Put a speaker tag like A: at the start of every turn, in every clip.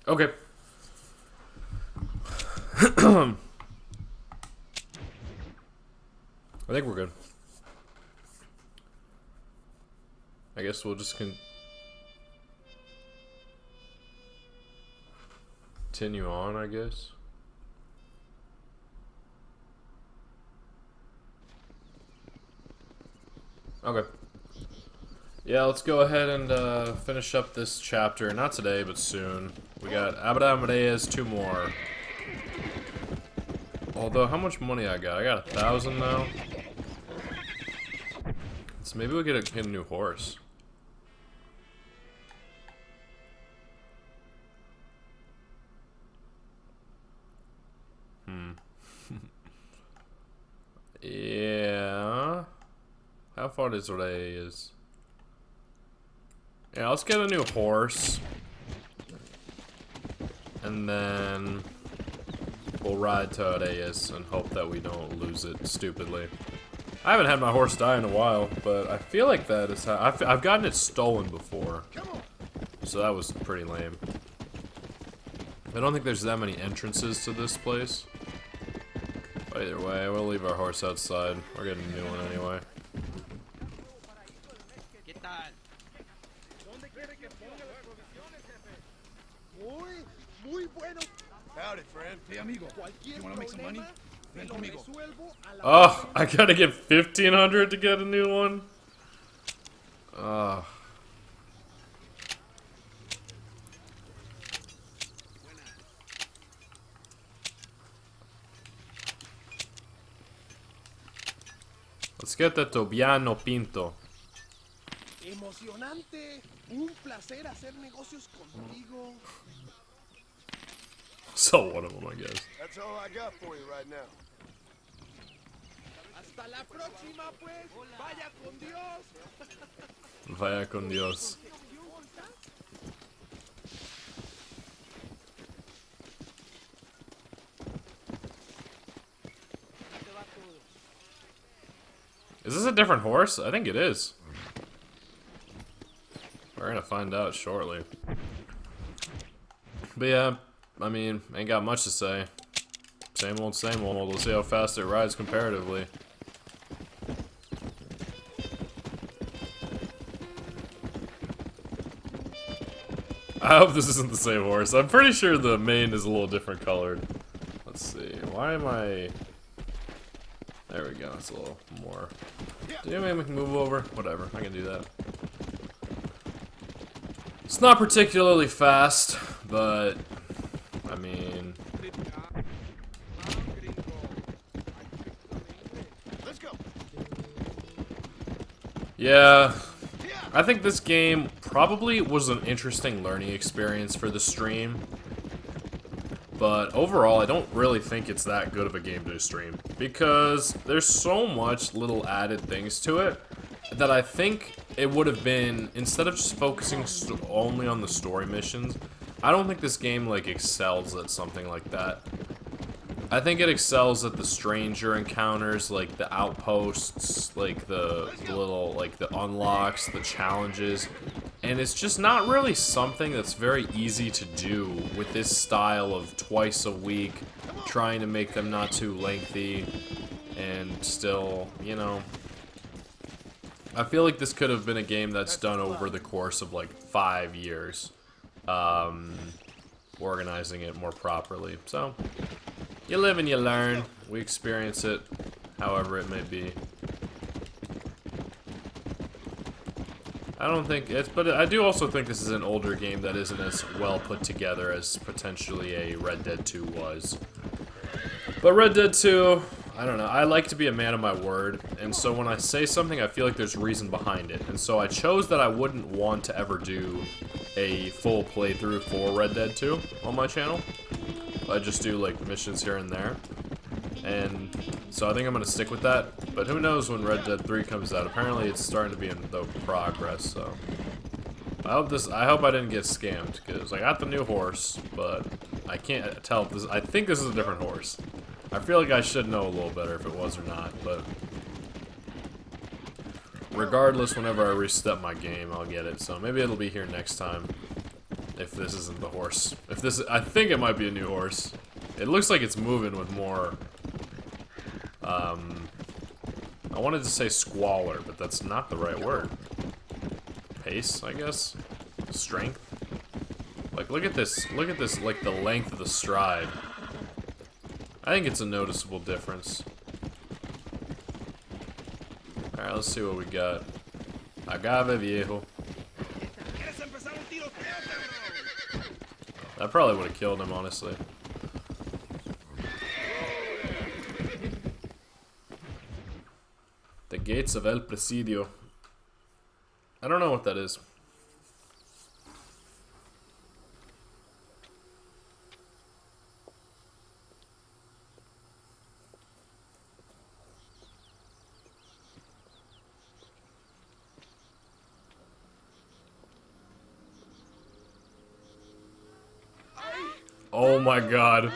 A: Okay. I think we're good. I guess we'll just continue on, I guess. Okay. Yeah, let's go ahead and finish up this chapter. Not today, but soon. We got Amadeus, 2 more. Although, how much money I got? I got 1,000 now. So maybe we'll get a new horse. Yeah. How far is Reyes? Yeah, let's get a new horse. And then we'll ride to Reyes and hope that we don't lose it stupidly. I haven't had my horse die in a while, but I feel like that is how I've gotten it stolen before. So that was pretty lame. I don't think there's that many entrances to this place. But either way, we'll leave our horse outside. We're getting a new one anyway.
B: Howdy, friend. Hey, amigo. You want to make some money? Ven conmigo.
A: Oh, I gotta get 1,500 to get a new one. Let's get the Tobiano Pinto.
C: Emocionante. Un placer hacer negocios contigo.
A: So one of them, I guess.
B: That's all I got for you right now.
C: Hasta la próxima, pues. Vaya con Dios.
A: Vaya con Dios. Is this a different horse? I think it is. We're gonna find out shortly. But yeah, I mean, ain't got much to say. Same old, same old. We'll see how fast it rides comparatively. I hope this isn't the same horse. I'm pretty sure the mane is a little different colored. Let's see. Why am I... There we go. It's a little more... Do you make me move over? Whatever. I can do that. It's not particularly fast, but... I mean...
B: Let's go.
A: Yeah... I think this game probably was an interesting learning experience for the stream. But overall, I don't really think it's that good of a game to stream. Because there's so much little added things to it that I think it would have been, instead of just focusing only on the story missions, I don't think this game, like, excels at something like that. I think it excels at the stranger encounters, like the outposts, like the little, like the unlocks, the challenges, and it's just not really something that's very easy to do with this style of twice a week, trying to make them not too lengthy, and still, you know, I feel like this could have been a game that's done over the course of like 5 years, organizing it more properly, so... You live and you learn. We experience it, however it may be. I don't think it's, but I do also think this is an older game that isn't as well put together as potentially a Red Dead 2 was. But Red Dead 2, I don't know, I like to be a man of my word, and so when I say something, I feel like there's reason behind it. And so I chose that I wouldn't want to ever do a full playthrough for Red Dead 2 on my channel. I just do like missions here and there, and so I think I'm gonna stick with that. But who knows when Red Dead 3 comes out? Apparently, it's starting to be in the progress. So I hope I didn't get scammed, because I got the new horse, but I can't tell if this. I think this is a different horse. I feel like I should know a little better if it was or not, but regardless, whenever I restep my game, I'll get it. So maybe it'll be here next time. If this isn't the horse. If this, I think it might be a new horse. It looks like it's moving with more, I wanted to say squalor, but that's not the right word. Pace, I guess? Strength? Like, look at this, like, the length of the stride. I think it's a noticeable difference. Alright, let's see what we got. Agave viejo. That probably would have killed him, honestly. The gates of El Presidio. I don't know what that is. Oh my god.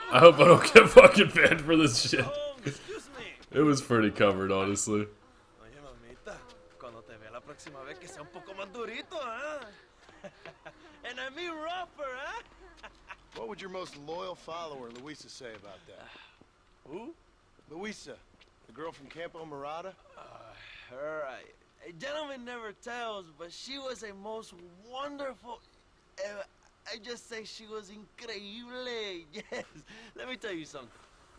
A: I hope I don't get fucking banned for this shit. It was pretty covered, honestly.
B: What would your most loyal follower, Luisa, say about that?
D: Who?
B: Luisa, the girl from Campo Murata?
D: Her, a gentleman never tells, but she was a most wonderful... I just say she was increíble. Yes. Let me tell you something.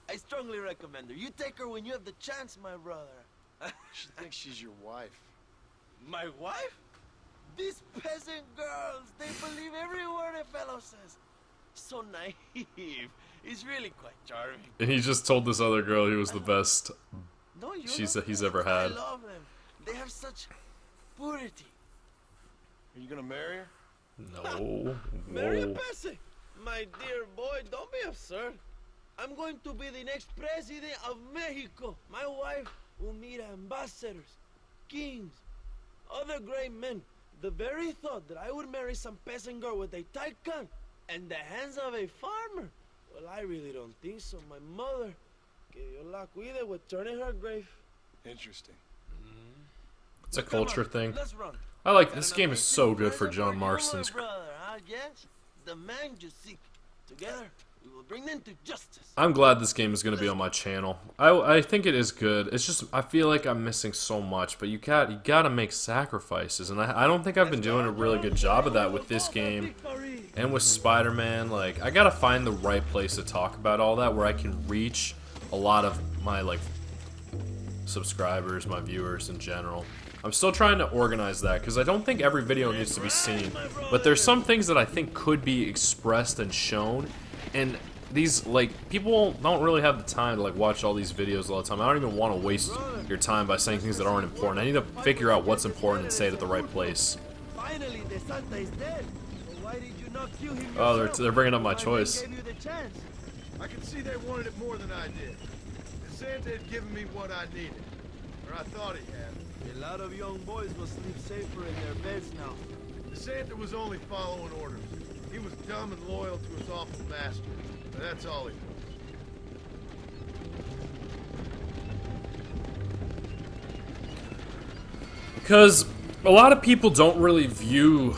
D: I strongly recommend her. You take her when you have the chance, my brother.
B: She thinks she's your wife.
D: My wife? These peasant girls, they believe every word a fellow says. So naive. He's really quite charming.
A: And he just told this other girl he was the best
D: No,
A: he's ever had.
D: I love them. They have such purity.
B: Are you gonna marry her?
A: No.
D: Marry a
A: Whoa.
D: peasant. My dear boy, don't be absurd. I'm going to be the next president of Mexico. My wife will meet ambassadors, kings, other great men. The very thought that I would marry some peasant girl with a tight gun and the hands of a farmer. Well, I really don't think so. My mother, que Dios la cuide, would turn in her grave.
B: Interesting.
A: It's a culture thing.
D: Let's run.
A: I like this game is so good for John Marston's.
D: Brother, huh? Yes, the man you seek. Together, we will bring them to justice.
A: I'm glad this game is going to be on my channel. I think it is good. It's just I feel like I'm missing so much, but you gotta make sacrifices, and I don't think I've been doing a really good job of that with this game and with Spider-Man. Like I gotta find the right place to talk about all that where I can reach a lot of my like subscribers, my viewers in general. I'm still trying to organize that because I don't think every video needs to be seen, but there's some things that I think could be expressed and shown, and these, like, people don't really have the time to, like, watch all these videos all the time. I don't even want to waste your time by saying things that aren't important. I need to figure out what's important and say it at the right place.
D: Finally, the Santa is dead. Why did you not kill him
A: Oh,
D: yourself?
A: they're bringing up my choice.
D: I gave you the chance.
B: I could see they wanted it more than I did. The Santa had given me what I needed. Or I thought he had.
D: A lot of young boys will sleep safer in their beds now.
B: The Santa was only following orders. He was dumb and loyal to his awful master. And that's all he was.
A: Because a lot of people don't really view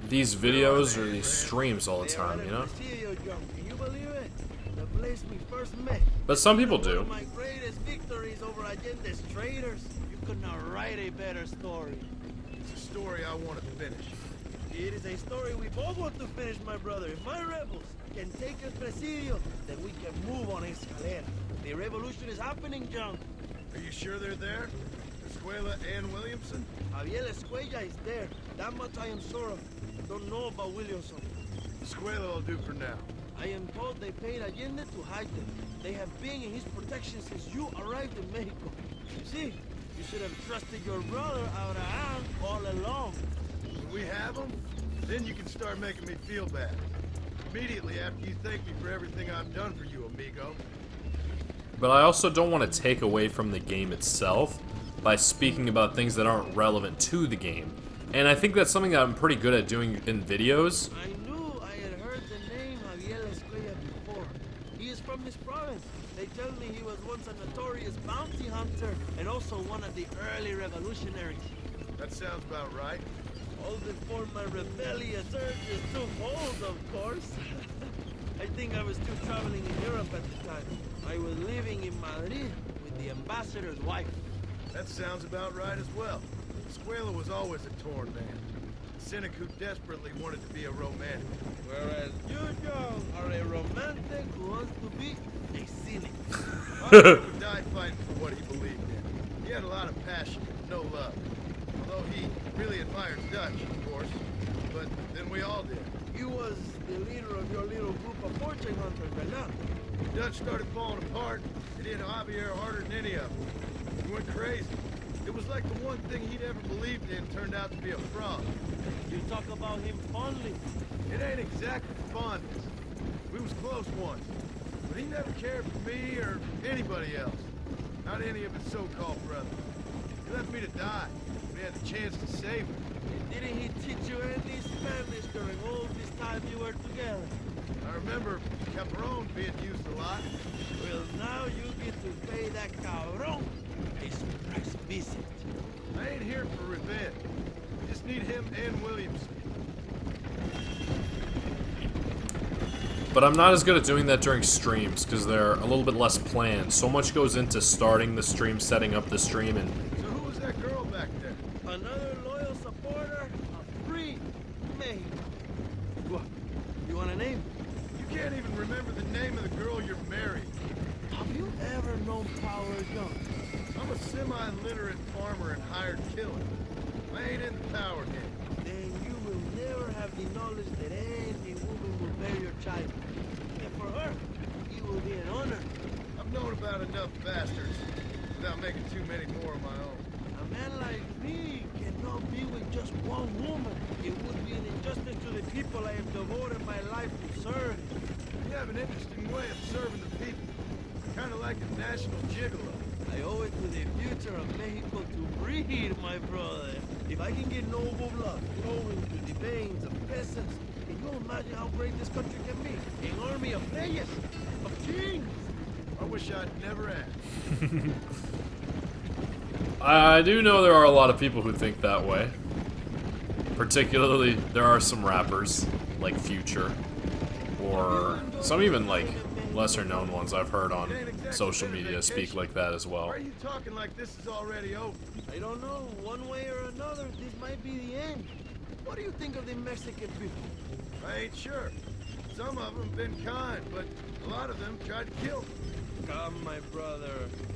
A: these videos or these streams all the time, you know?
D: Presidio, John. Can you believe it? The place we first met.
A: But some people do.
D: One of my greatest victories over Allende's traitors. You could not write a better story.
B: It's a story I want to finish.
D: It is a story we both want to finish, my brother. If my rebels can take El Presidio, then we can move on Escalera. The revolution is happening, John.
B: Are you sure they're there? Escuela and Williamson?
D: Javier Escuella is there. That much I am sure of. Don't know about Williamson.
B: Escuela will do for now.
D: I am told they paid Allende to hide them. They have been in his protection since you arrived in Mexico. You see, you should have trusted your brother Abraham all along.
B: When we have them, then you can start making me feel bad. Immediately after you thank me for everything I've done for you, amigo.
A: But I also don't want to take away from the game itself by speaking about things that aren't relevant to the game. And I think that's something that I'm pretty good at doing in videos.
D: I knew I had heard the name Javier Escuella before. He is from this province. They tell me he was once a notorious bounty hunter and also one of the early revolutionaries.
B: That sounds about right.
D: All before my rebellious urges took hold, of course. I think I was still traveling in Europe at the time. I was living in Madrid with the ambassador's wife.
B: That sounds about right as well. Escuela was always a torn man. A cynic who desperately wanted to be a romantic.
D: Whereas you, John, are a romantic who wants to be a cynic.
B: Oscar died fighting for what he believed in. He had a lot of passion, no love. Although he really admired Dutch, of course. But then we all did.
D: You was the leader of your little group of fortune hunters, right now?
B: Dutch started falling apart. It hit Javier harder than any of them. He went crazy. It was like the one thing he'd ever believed in turned out to be a fraud.
D: You talk about him fondly.
B: It ain't exactly fondness. We was close once. But he never cared for me or anybody else. Not any of his so-called brothers. He left me to die when he had the chance to save me.
D: Didn't he teach you any Spanish during all this time you were together?
B: I remember Cabron being used a lot.
D: Well, now you get to pay that cabron a surprise visit.
B: I ain't here for revenge. I just need him and Williamson.
A: But I'm not as good at doing that during streams, because they're a little bit less planned. So much goes into starting the stream, setting up the stream, and...
B: So who was that girl back there?
D: Another loyal supporter of free Mexico. What? You want a name?
B: You can't even remember the name of the girl you're married.
D: Have you ever known Power Young?
B: I'm a semi-literate farmer and hired killer. I ain't in the power game.
D: Then you will never have the knowledge that any woman will bear your child. And for her, it will be an honor.
B: I've known about enough bastards without making too many more of my own.
D: A man like me cannot be with just one woman. It would be an injustice to the people I have devoted my life to serve.
B: You have an interesting way of serving the people. Kind of like a national gigolo.
D: I owe it to the future of Mexico to breed, my brother. If I can get noble blood flowing through the veins of peasants, can you imagine how great this country can be? An army of players, of kings.
B: I wish I'd never asked.
A: I do know there are a lot of people who think that way. Particularly, there are some rappers, like Future, or some even, like, lesser-known ones I've heard on social media speak like that as well.
B: Why are you talking like this is already over?
D: I don't know, one way or another, this might be the end. What do you think of the Mexican people?
B: I ain't sure. Some of them been kind, but a lot of them tried to kill me.
D: Come, my brother.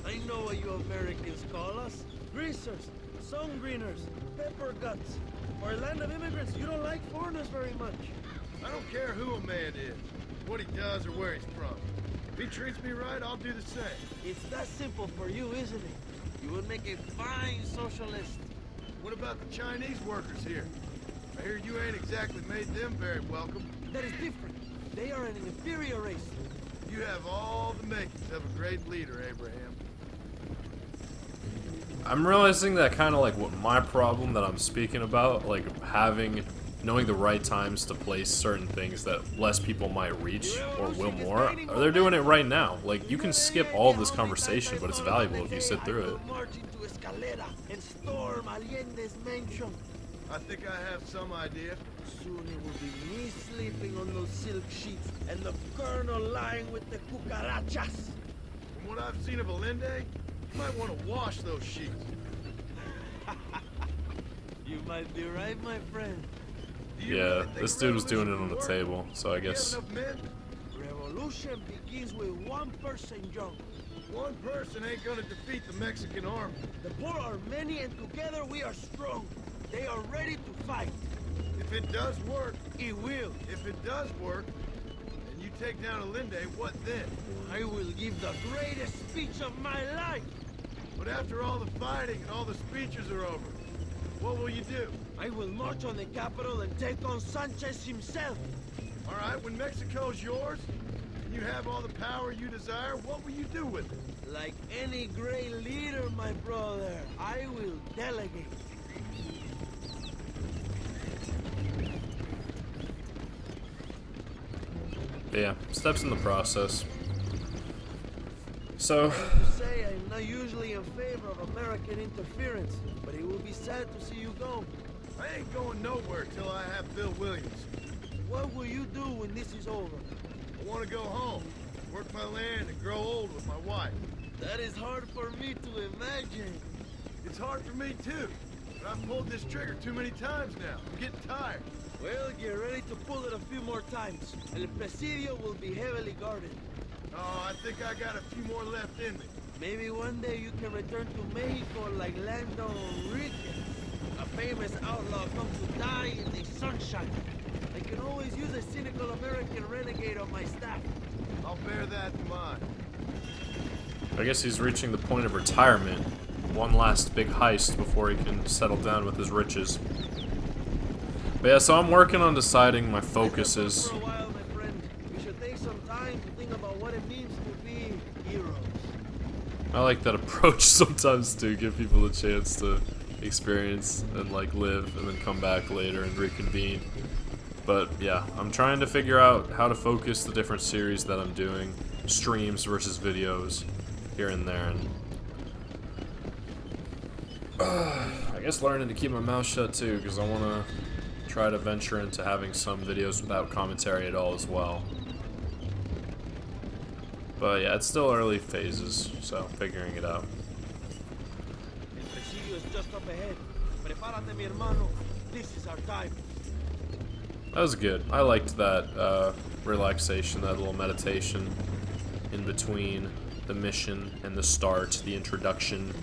D: I know what you Americans call us. Greasers, sun greeners, pepper guts. For a land of immigrants, you don't like foreigners very much.
B: I don't care who a man is, what he does, or where he's from. If he treats me right, I'll do the same.
D: It's that simple for you, isn't it? You would make a fine socialist.
B: What about the Chinese workers here? I hear you ain't exactly made them very welcome.
D: That is different. They are an inferior race.
B: You have all the makings of a great leader, Abraham.
A: I'm realizing that kind of like what my problem that I'm speaking about, like knowing the right times to place certain things that less people might reach or will more, or they're doing it right now. Like, you can skip all of this conversation, but it's valuable if you sit through it.
B: I think I have some idea.
D: Soon it will be me sleeping on those silk sheets and the colonel lying with the cucarachas.
B: From what I've seen of Allende, you might want to wash those sheets.
D: You might be right, my friend.
B: Do you
A: Yeah,
B: really think
A: this dude was doing it
B: revolution
A: on the
B: will work?
A: table, so I
B: Do you have
A: guess...
B: enough men?
D: Revolution begins with one person, John.
B: One person ain't gonna defeat the Mexican army.
D: The poor are many and together we are strong. They are ready to fight.
B: If it does work,
D: It will.
B: if it does work, and you take down Allende, what then?
D: I will give the greatest speech of my life.
B: But after all the fighting and all the speeches are over, what will you do?
D: I will march on the capital and take on Sanchez himself.
B: All right, when Mexico's yours, and you have all the power you desire, what will you do with it?
D: Like any great leader, my brother, I will delegate.
A: Yeah, steps in the process. So,
D: To say I'm not usually in favor of American interference, but it will be sad to see you go.
B: I ain't going nowhere till I have Bill Williams.
D: What will you do when this is over?
B: I want to go home, work my land, and grow old with my wife.
D: That is hard for me to imagine.
B: It's hard for me too, but I've pulled this trigger too many times now. I'm getting tired.
D: Well, get ready to pull it a few more times. El Presidio will be heavily guarded.
B: Oh, I think I got a few more left in me.
D: Maybe one day you can return to Mexico like Lando Enriquez. A famous outlaw comes to die in the sunshine. I can always use a cynical American renegade on my staff.
B: I'll bear that in mind.
A: I guess he's reaching the point of retirement. One last big heist before he can settle down with his riches. But yeah, so I'm working on deciding my focuses.
D: For a while, my friend, we should take some time to think about what it means to be heroes.
A: I like that approach sometimes to give people a chance to experience and like live and then come back later and reconvene. But yeah, I'm trying to figure out how to focus the different series that I'm doing, streams versus videos here and there, and I guess learning to keep my mouth shut too, because I want to try to venture into having some videos without commentary at all as well. But yeah, it's still early phases, so figuring it out.
D: El Presidio is just up ahead. Prepárate, mi hermano. This is our time.
A: That was good. I liked that relaxation, that little meditation in between the mission and the start, the introduction.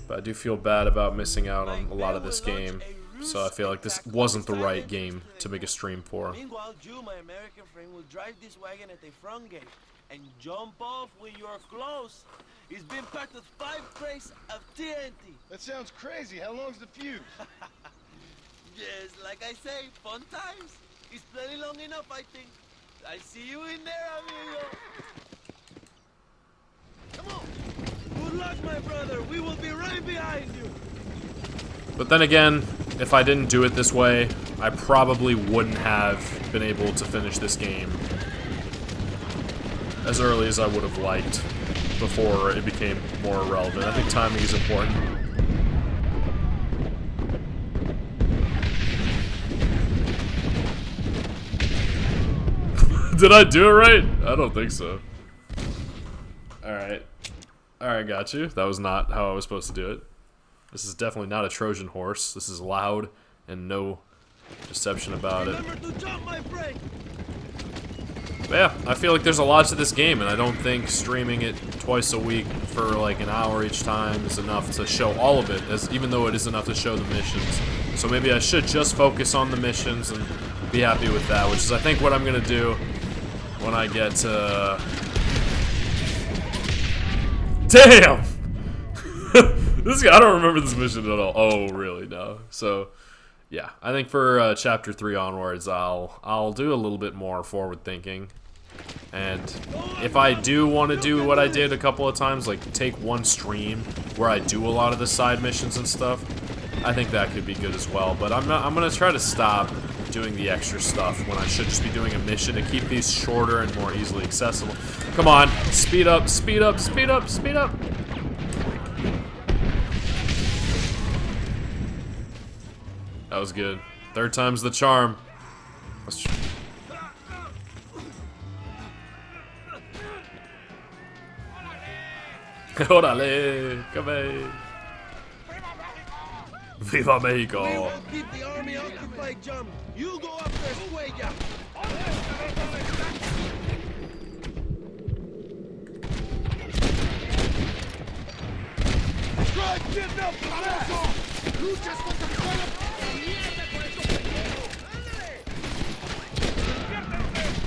A: But I do feel bad about missing out on a lot of this game, so I feel like this wasn't the right game to make a stream for.
D: Meanwhile, you, my American friend, will drive this wagon at the front gate and jump off when you're close. It's been packed with 5 crates of TNT.
B: That sounds crazy. How long's the fuse?
D: Yes, like I say, fun times. It's plenty long enough, I think. I see you in there, amigo. Come on. Good luck, my brother. We will be right behind you.
A: But then again, if I didn't do it this way, I probably wouldn't have been able to finish this game as early as I would have liked before it became more irrelevant. I think timing is important. Did I do it right? I don't think so. Alright. Alright, got you. That was not how I was supposed to do it. This is definitely not a Trojan horse. This is loud and no deception about it.
D: Remember to jump, my friend.
A: But yeah, I feel like there's a lot to this game, and I don't think streaming it twice a week for like an hour each time is enough to show all of it, as even though it is enough to show the missions. So maybe I should just focus on the missions and be happy with that, which is I think what I'm gonna do when I get to... Damn! This guy, I don't remember this mission at all. Oh, really? No. So, yeah, I think for chapter 3 onwards, I'll do a little bit more forward thinking, and if I do want to do what I did a couple of times, like take one stream where I do a lot of the side missions and stuff, I think that could be good as well. But I'm gonna try to stop doing the extra stuff when I should just be doing a mission to keep these shorter and more easily accessible. Come on, speed up, speed up, speed up, speed up. That was good. Third time's the charm. Let's Órale, come. Viva Mexico!
D: We will keep the army occupied, John. You go up there, Cuella.
B: Drive, get up, fast! Luchas contra el suelo.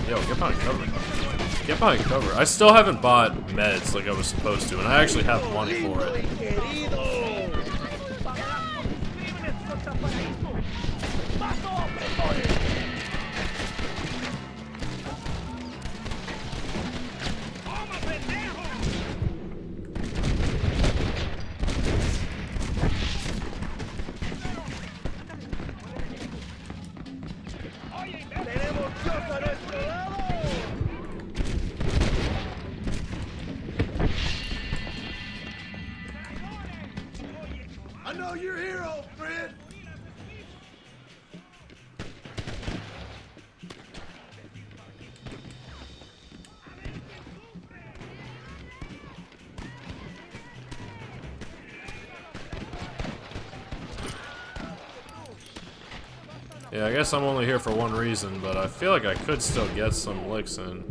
A: Yo, get behind cover. Get behind cover. I still haven't bought meds like I was supposed to, and I actually have money for it.
B: know you're here, old friend.
A: Yeah, I guess I'm only here for one reason, but I feel like I could still get some licks in.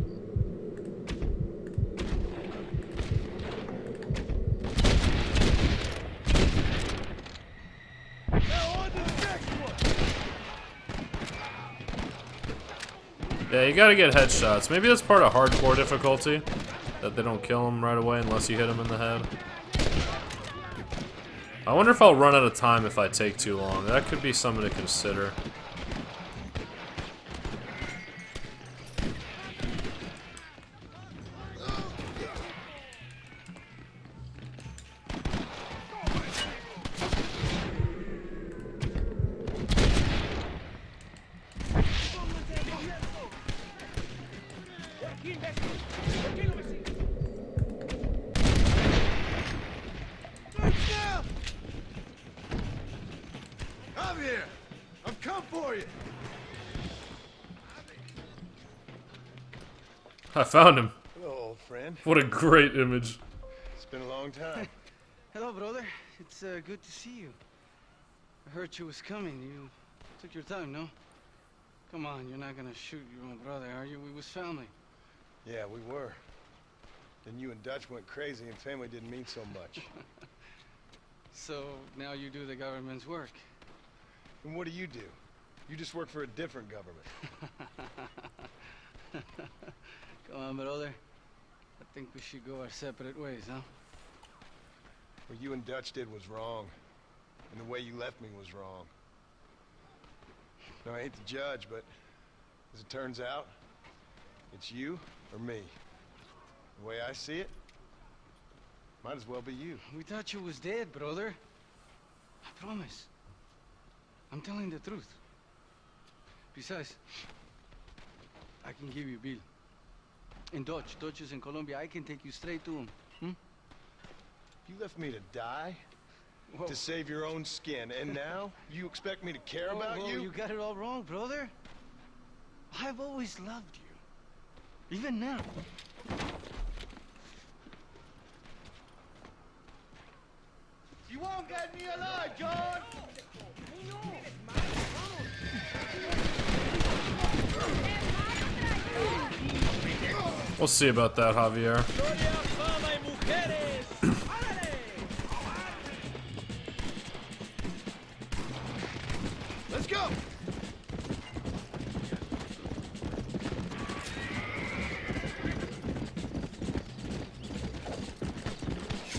A: Yeah, you gotta get headshots. Maybe that's part of hardcore difficulty, that they don't kill him right away unless you hit him in the head. I wonder if I'll run out of time if I take too long. That could be something to consider.
B: Javier, I've come for you.
A: I found him.
B: Hello, old friend.
A: What a great image.
B: It's been a long time.
E: Hello, brother. It's good to see you. I heard you was coming. You took your time, no? Come on, you're not gonna shoot your own brother, are you? We was family.
B: Yeah, we were. Then you and Dutch went crazy and family didn't mean so much.
E: So now you do the government's work.
B: And what do? You just work for a different government.
E: Come on, brother. I think we should go our separate ways, huh?
B: What you and Dutch did was wrong. And the way you left me was wrong. Now, I hate to judge, but as it turns out, it's you or me. The way I see it, might as well be you.
E: We thought you was dead, brother. I promise. I'm telling the truth. Besides, I can give you a bill. In Dutch. Dutch is in Colombia. I can take you straight to him. Hmm?
B: You left me to die?
E: Whoa.
B: To save your own skin, and now you expect me to care about
E: Whoa,
B: you?
E: You got it all wrong, brother. I've always loved you. Even now.
B: You won't get me alive, John!
A: We'll see about that, Javier.
B: Let's go!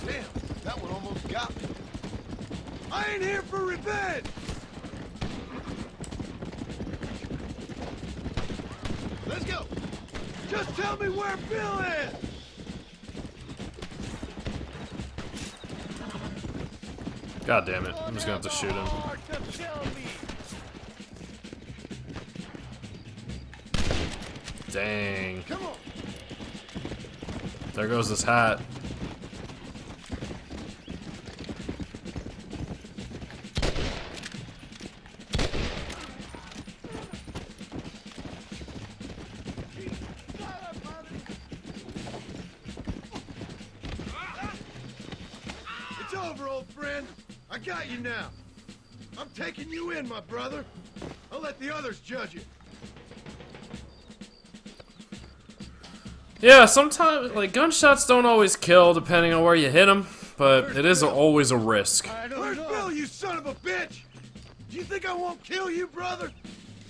B: Damn, that one almost got me. I ain't here for revenge! Let's go! Just tell me where Bill is!
A: God damn it. I'm just gonna have to shoot him. Dang.
B: Come on!
A: There goes his hat.
B: It's over, old friend. I got you now. I'm taking you in, my brother. I'll let the others judge you.
A: Yeah, sometimes, like, gunshots don't always kill depending on where you hit them, but it is always a risk.
B: Where's Bill, you son of a bitch? Do you think I won't kill you, brother?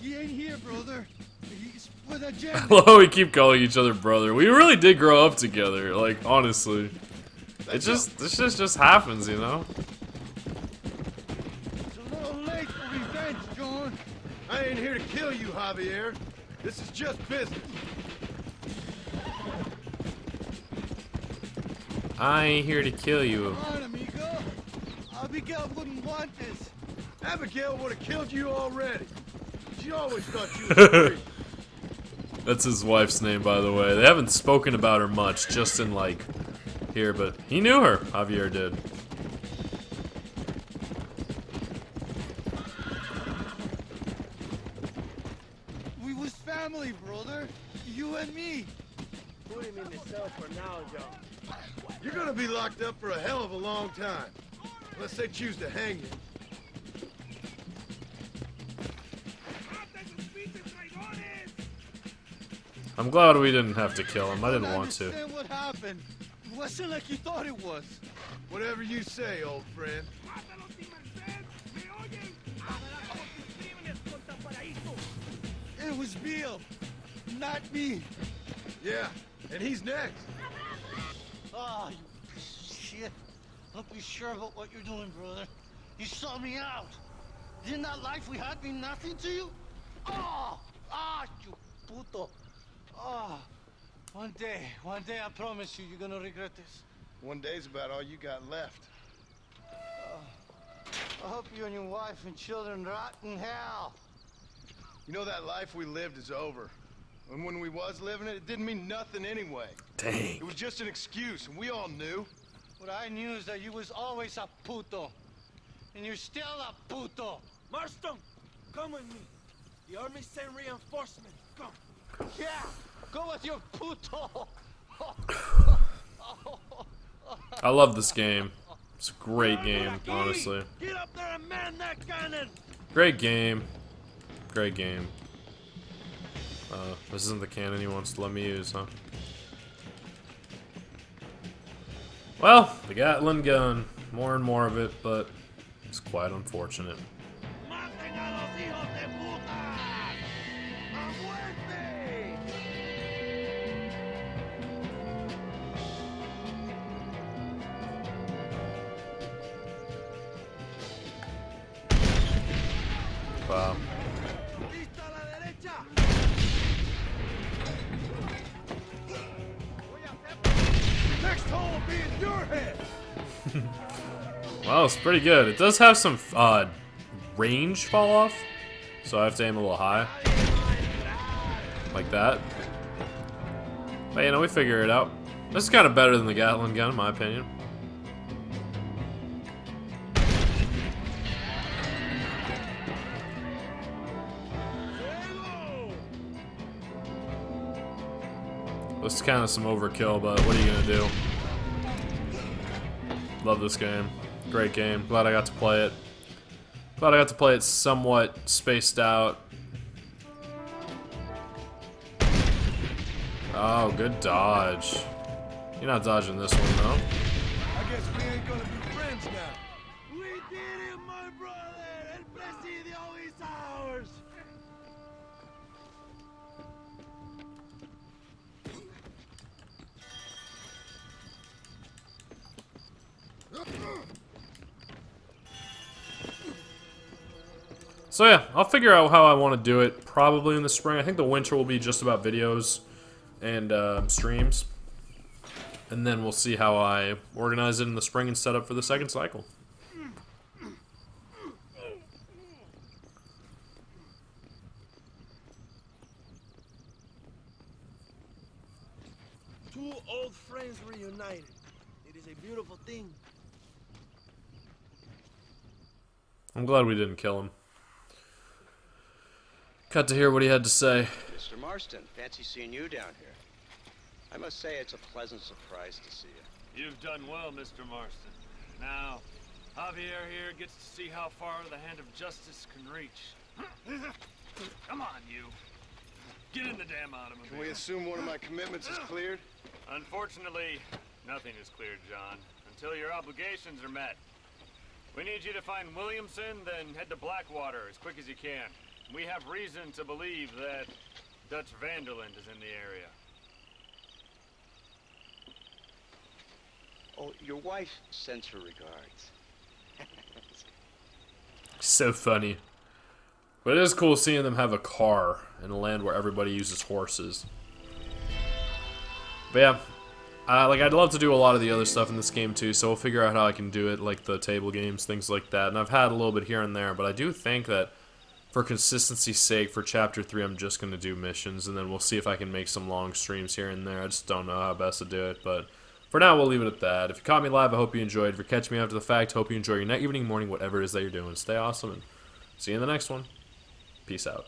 C: He ain't here, brother. He's with a gem.
A: Hello, we keep calling each other brother. We really did grow up together, like, honestly. This shit just happens, you know?
C: It's a little late for revenge, John.
B: I ain't here to kill you, Javier. This is just business.
A: I ain't here to kill you.
C: Come on, amigo. Abigail wouldn't want this.
B: Abigail would have killed you already. She always thought you were free.
A: That's his wife's name, by the way. They haven't spoken about her much, just in, like, here, but he knew her. Javier did.
D: for now, John.
B: You're gonna be locked up for a hell of a long time. Unless they choose to hang you.
A: I'm glad we didn't have to kill him. I didn't want to.
C: Understand what happened. It wasn't like you thought it was.
B: Whatever you say, old friend.
C: It was Bill, not me.
B: Yeah, and he's next.
F: Ah, you piece of shit. Don't be sure about what you're doing, brother. You saw me out. Didn't that life we had mean nothing to you? You puto. One day, I promise you, you're gonna regret this.
B: One day's about all you got left.
F: I hope you and your wife and children rot in hell.
B: You know that life we lived is over. And when we was living it, it didn't mean nothing anyway.
A: Dang.
B: It was just an excuse, and we all knew.
F: What I knew is that you was always a puto. And you're still a puto.
D: Marston, come with me. The army sent reinforcements. Come.
F: Yeah, go with your puto.
A: I love this game. It's a great game, honestly.
D: Get up there and man that cannon.
A: Great game. Great game. This isn't the cannon he wants to let me use, huh? Well, the Gatling gun. More and more of it, but it's quite unfortunate.
D: Maten a los hijos de puta. A muerte.
A: Wow.
D: Vista a la derecha.
B: Next hole will be in your head.
A: Wow, it's pretty good. It does have some range fall off, so I have to aim a little high. Like that. But you know, we figure it out. This is kind of better than the Gatling gun, in my opinion. This is kind of some overkill, but what are you gonna do? Love this game. Great game. Glad I got to play it. Glad I got to play it somewhat spaced out. Oh, good dodge. You're not dodging this one, though.
B: I guess we ain't gonna be friends now.
D: We did it, my brother. El Presidio is ours.
A: So yeah, I'll figure out how I want to do it probably in the spring. I think the winter will be just about videos and streams. And then we'll see how I organize it in the spring and set up for the second cycle.
D: Two old friends reunited. It is a beautiful thing.
A: I'm glad we didn't kill him. Got to hear what he had to say.
G: Mr. Marston, fancy seeing you down here. I must say it's a pleasant surprise to see you.
H: You've done well, Mr. Marston. Now, Javier here gets to see how far the hand of justice can reach. Come on, you. Get in the damn automobile.
B: Can we assume one of my commitments is cleared?
H: Unfortunately, nothing is cleared, John, until your obligations are met. We need you to find Williamson, then head to Blackwater as quick as you can. We have reason to believe that Dutch Vanderland is in the area.
G: Oh, your wife sends her regards.
A: So funny. But it is cool seeing them have a car in a land where everybody uses horses. But yeah, I'd love to do a lot of the other stuff in this game too, so we'll figure out how I can do it, like the table games, things like that. And I've had a little bit here and there, but I do think that for consistency's sake, for Chapter 3, I'm just going to do missions, and then we'll see if I can make some long streams here and there. I just don't know how best to do it, but for now, we'll leave it at that. If you caught me live, I hope you enjoyed. If you're catching me after the fact, hope you enjoy your night, evening, morning, whatever it is that you're doing. Stay awesome, and see you in the next one. Peace out.